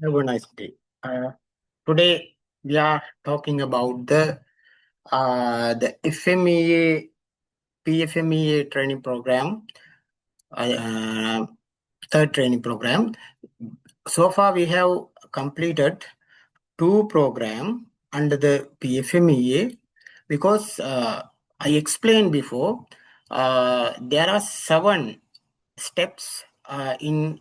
Have a nice day. Today we are talking about the FMEA PFMEA training program, uh, third training program. So far, we have completed two program under the PFMEA because I explained before there are 7 steps in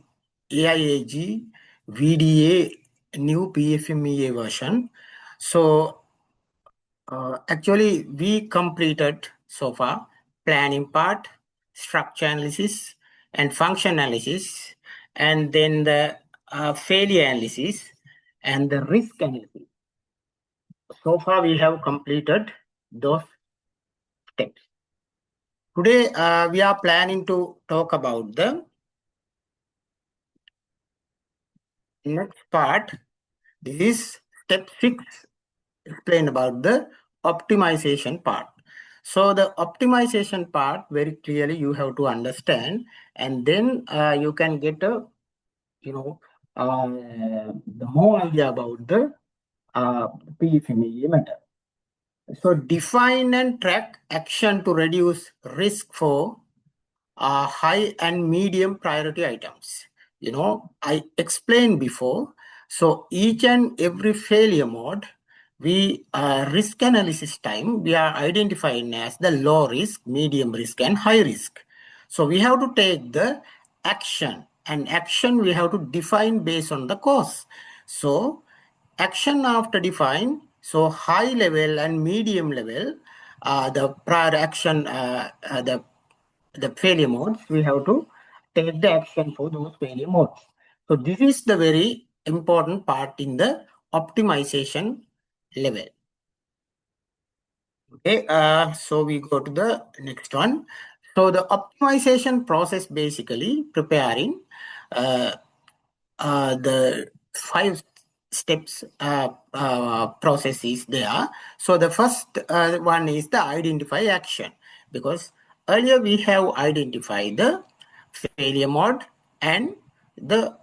AIAG VDA new PFMEA version. So actually we completed so far planning part, structure analysis and function analysis, and then the failure analysis and the risk analysis. So far we have completed those steps. Today we are planning to talk about the next part. This is step 6, explain about the optimization part. So the optimization part very clearly you have to understand, and then you can get a the more idea about the PFMEA method. So define and track action to reduce risk for high and medium priority items. I explained before. So each and every failure mode, we risk analysis time, we are identifying as the low risk, medium risk, and high risk. So we have to take the action, and action we have to define based on the cause. So action after define, so high level and medium level, the prior action, the failure modes, we have to take the action for those failure modes. So this is the very important part in the optimization level. Okay, so we go to the next one. So the optimization process basically preparing the 5 steps process is there. So the first one is the identify action, because earlier we have identified the failure mode and the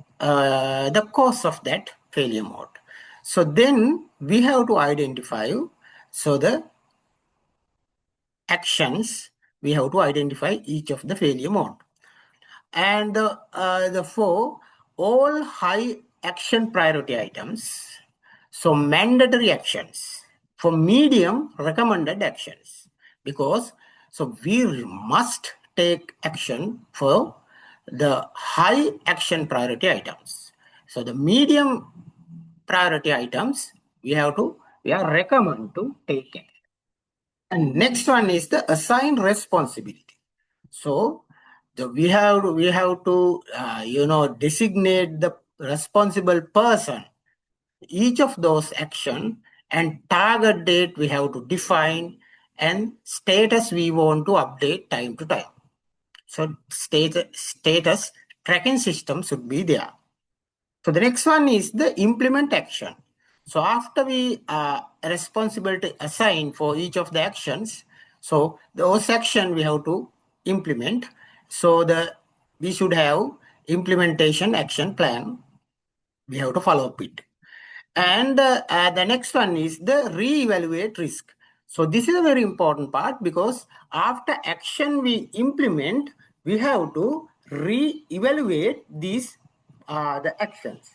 cause of that failure mode. So then we have to identify the actions. We have to identify each of the failure mode. And the 4, all high action priority items, so mandatory actions, for medium recommended actions, because so we must take action for the high action priority items. So the medium priority items we are recommended to take action. And next one is the assigned responsibility. So we have to designate the responsible person each of those action, and target date we have to define, and status we want to update time to time. So status tracking system should be there. So the next one is the implement action. So after we responsibility assigned for each of the actions, so those action we have to implement. So we should have implementation action plan. We have to follow up it. And the next one is the re-evaluate risk. So this is a very important part, because after action we implement, we have to re-evaluate these the actions.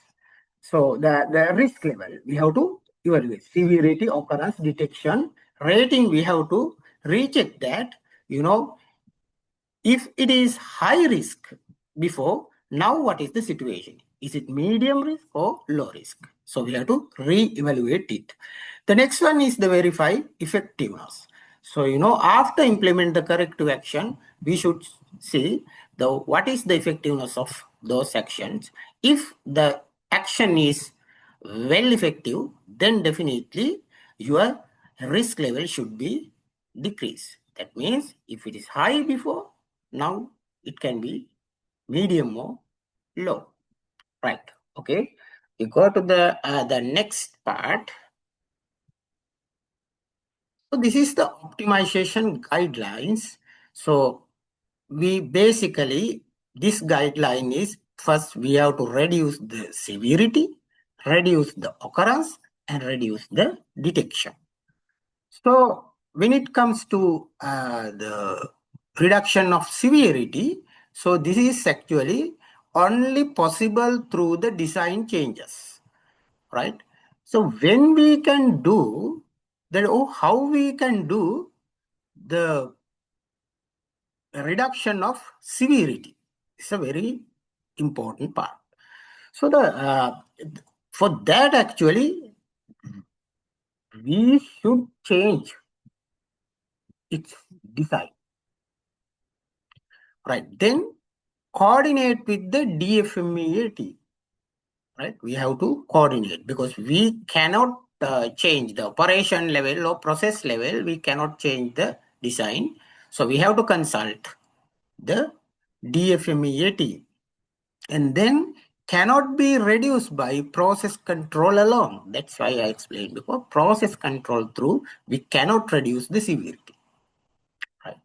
So the risk level, we have to evaluate. Severity, occurrence, detection, rating, we have to recheck that, if it is high risk before, now what is the situation? Is it medium risk or low risk? So we have to re-evaluate it. The next one is the verify effectiveness. So, after implement the corrective action, we should see what is the effectiveness of those actions. If the action is well effective, then definitely your risk level should be decreased. That means if it is high before, now it can be medium or low. Right. Okay. We go to the next part. So this is the optimization guidelines. So we basically, this guideline is, first we have to reduce the severity, reduce the occurrence and reduce the detection. So when it comes to the reduction of severity, so this is actually only possible through the design changes, right? So when we can do that, how we can do the reduction of severity is a very important part. So for that actually we should change its design, right? Then coordinate with the DFMEA team, right? We have to coordinate because we cannot change the operation level or process level. We cannot change the design. So we have to consult the DFMEA team, and then cannot be reduced by process control alone. That's why I explained before. Process control through, we cannot reduce the severity, right?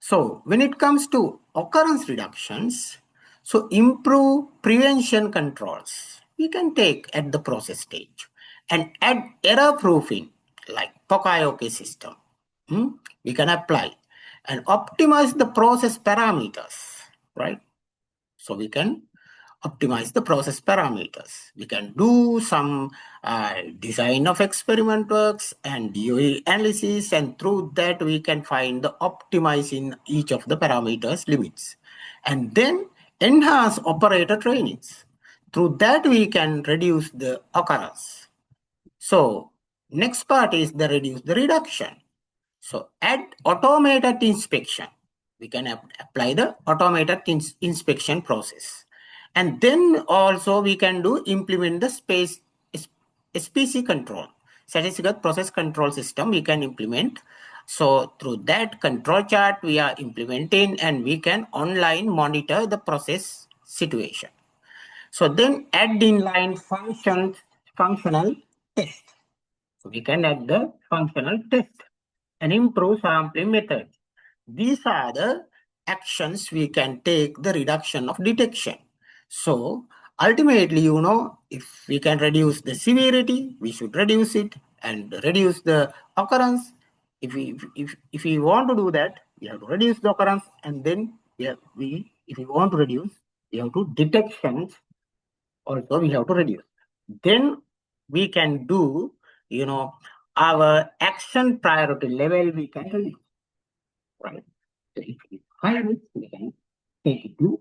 So when it comes to occurrence reductions, so improve prevention controls we can take at the process stage and add error proofing like Pokayoke system. We can apply and optimize the process parameters, right? So we can optimize the process parameters. We can do some design of experiment works and DOE analysis, and through that we can find the optimizing each of the parameters limits. And then enhance operator trainings. Through that we can reduce the occurrence. So next part is the reduce the reduction. So add automated inspection. We can apply the automated inspection process. And then also we can implement the SPC control, statistical process control system we can implement. So through that control chart we are implementing, and we can online monitor the process situation. So then add inline functional test. So we can add the functional test and improve sampling method. These are the actions we can take the reduction of detection. So ultimately, if we can reduce the severity, we should reduce it and reduce the occurrence. If we want to do that, we have to reduce the occurrence, and then if we want to reduce, we have to detections also we have to reduce. Then we can do, our action priority level we can reduce, right? So if it is high risk, we can take it to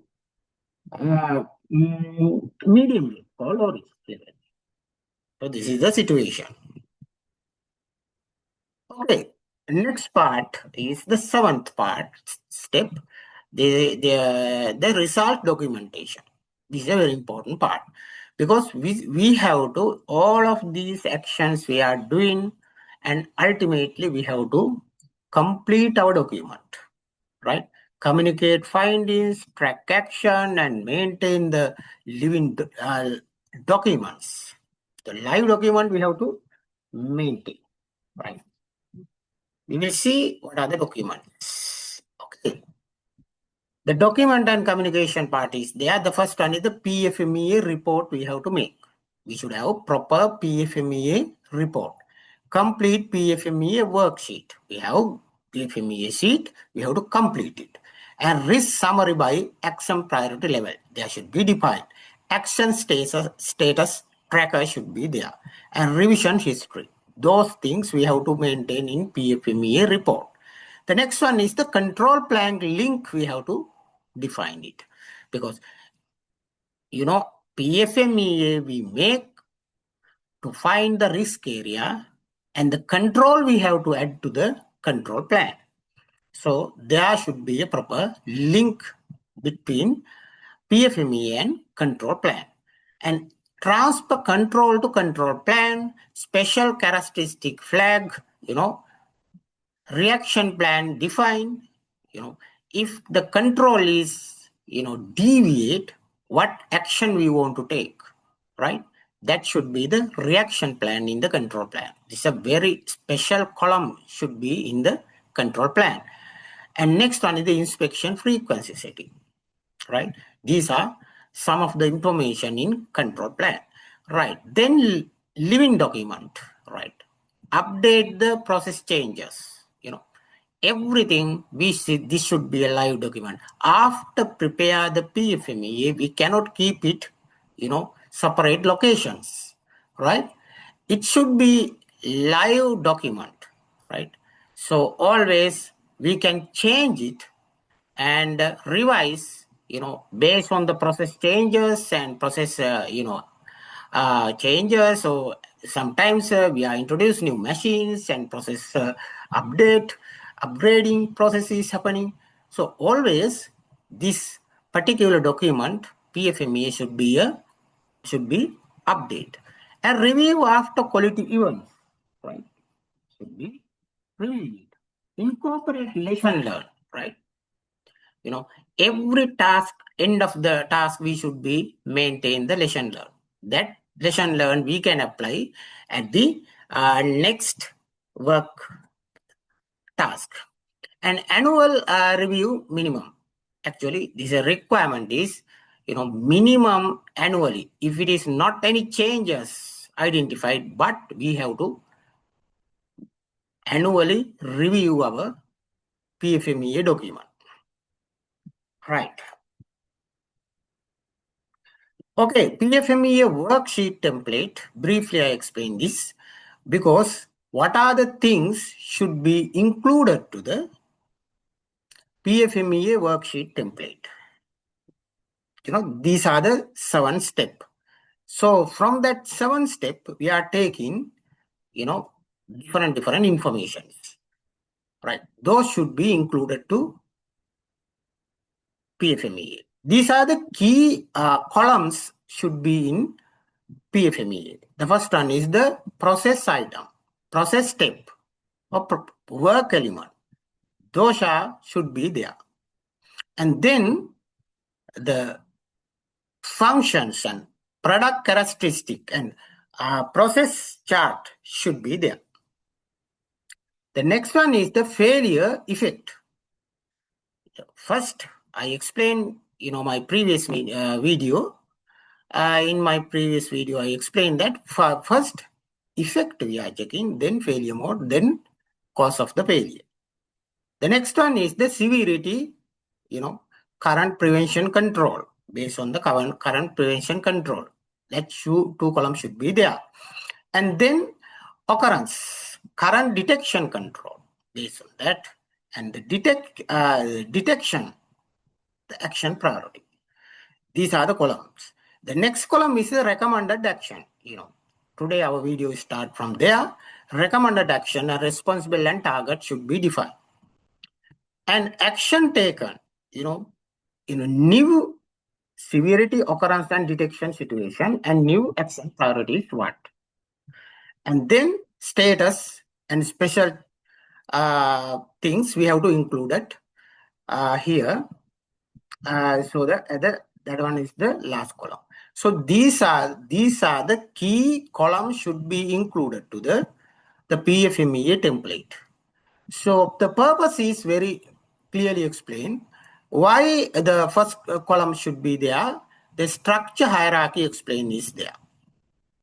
medium risk or low risk level. So this is the situation. Okay, next part is the seventh step, the result documentation. This is a very important part because we have to, all of these actions we are doing, and ultimately we have to complete our document, right? Communicate findings, track action, and maintain the living documents. The live document we have to maintain, right? We will see what are the documents. Okay. The document and communication part is there. The first one is the Pfmea report we have to make. We should have proper Pfmea report. Complete Pfmea worksheet. We have Pfmea sheet. We have to complete it. And risk summary by action priority level. There should be defined. Action status tracker should be there. And revision history. Those things we have to maintain in Pfmea report. The next one is the control plan link. We have to define it because PFMEA we make to find the risk area, and the control we have to add to the control plan. So there should be a proper link between PFMEA and control plan, and transfer control to control plan, special characteristic flag, reaction plan define, if the control is, deviate, what action we want to take, right? That should be the reaction plan in the control plan. This is a very special column should be in the control plan. And next one is the inspection frequency setting, right? These are some of the information in control plan. Right. Then living document, right? Update the process changes. Everything we see, this should be a live document. After prepare the PFMEA, we cannot keep it, separate locations, right? It should be live document, right? So always we can change it and revise, based on the process changes and process, changes. So sometimes we are introduce new machines and process upgrading process is happening. So always this particular document PFMEA should be update and review after quality events, right? Should be reviewed. Incorporate lesson learned, right? Every task, end of the task, we should be maintain the lesson learned. That lesson learned we can apply at the next work task. An annual review minimum. Actually, this requirement is, minimum annually. If it is not any changes identified, but we have to annually review our PFMEA document. Right. Okay, PFMEA worksheet template. Briefly, I explain this because what are the things should be included to the PFMEA worksheet template? These are the 7 steps. So from that 7 step, we are taking, different informations, right? Those should be included to PFMEA. These are the key columns should be in PFMEA. The first one is the process item, process step, or work element. Those should be there. And then the functions and product characteristic and process chart should be there. The next one is the failure effect. First, I explained, my previous video. In my previous video, I explained that first effect we are checking, then failure mode, then cause of the failure. The next one is the severity, current prevention control, based on the current prevention control. That two columns should be there. And then occurrence, current detection control, based on that. And the detection, the action priority. These are the columns. The next column is the recommended action. Today our video start from there. Recommended action, a responsible and target should be defined. And action taken, in a new severity, occurrence, and detection situation, and new action priorities what? And then status and special things we have to include it here. So that one is the last column. So these are the key columns should be included to the PFMEA template. So the purpose is very clearly explained. Why the first column should be there? The structure hierarchy explained is there.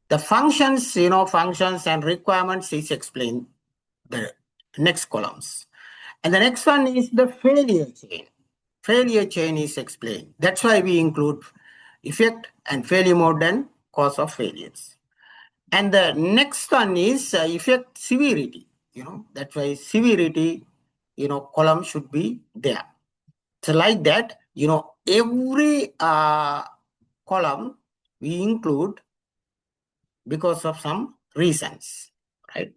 The functions, functions and requirements is explained the next columns. And the next one is the failure chain. Failure chain is explained. That's why we include effect and failure mode and cause of failures. And the next one is effect severity. That's why severity, column should be there. So like that, every column we include because of some reasons, right?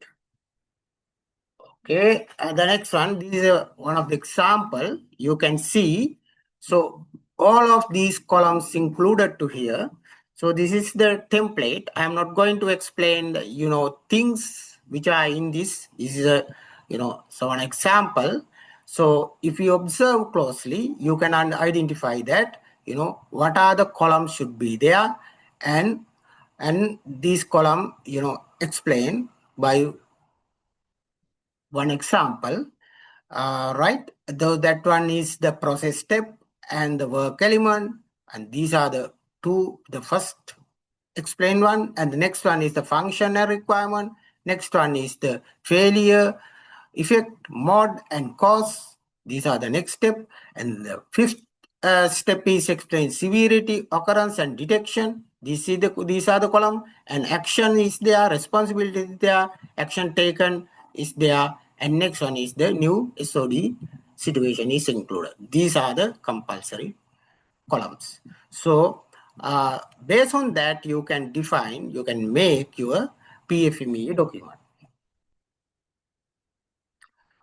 Okay, the next one, this is one of the example you can see. So all of these columns included to here. So this is the template. I'm not going to explain, things which are in this. This is a, so an example. So if you observe closely, you can identify that, what are the columns should be there, and these column, explain by one example, right? Though that one is the process step and the work element, and these are the first explain one, and the next one is the functional requirement. Next one is the failure, effect, mode, and cause. These are the next step. And the fifth step is explain severity, occurrence, and detection. These are the column. And action is there, responsibility is there, action taken is there, and next one is the new SOD situation is included. These are the compulsory columns. So based on that, you can make your PFMEA document.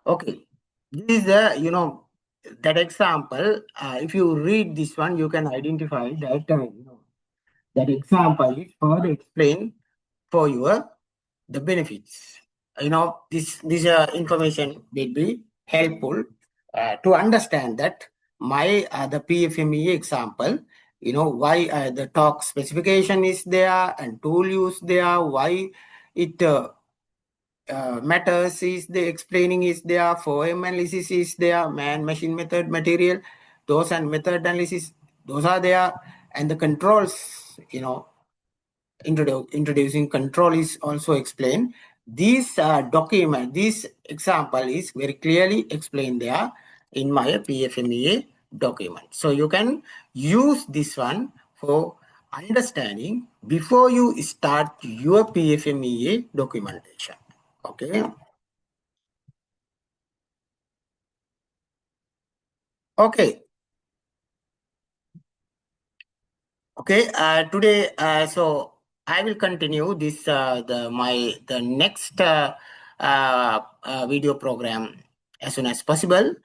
Okay, this is that example. If you read this one, you can identify that that example is further explained for your the benefits. This information will be helpful to understand that my the PFMEA example. Why the talk specification is there and tool use there. Why it matters is the explaining is there. For analysis is there. Man machine method material. Those and method analysis. Those are there, and the controls. Introducing control is also explained. This example is very clearly explained there in my PFMEA document. So you can use this one for understanding before you start your PFMEA documentation. Okay. Okay. Okay, today, so I will continue this the next video program as soon as possible,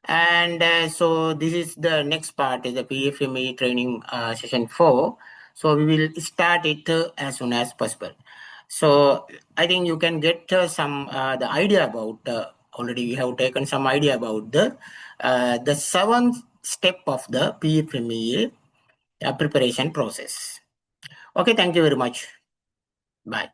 and so this is the next part is the PFME training session 4. So we will start it as soon as possible. So I think you can get some the idea about already we have taken some idea about the seventh step of the PFMEA preparation process. Okay, thank you very much. Bye.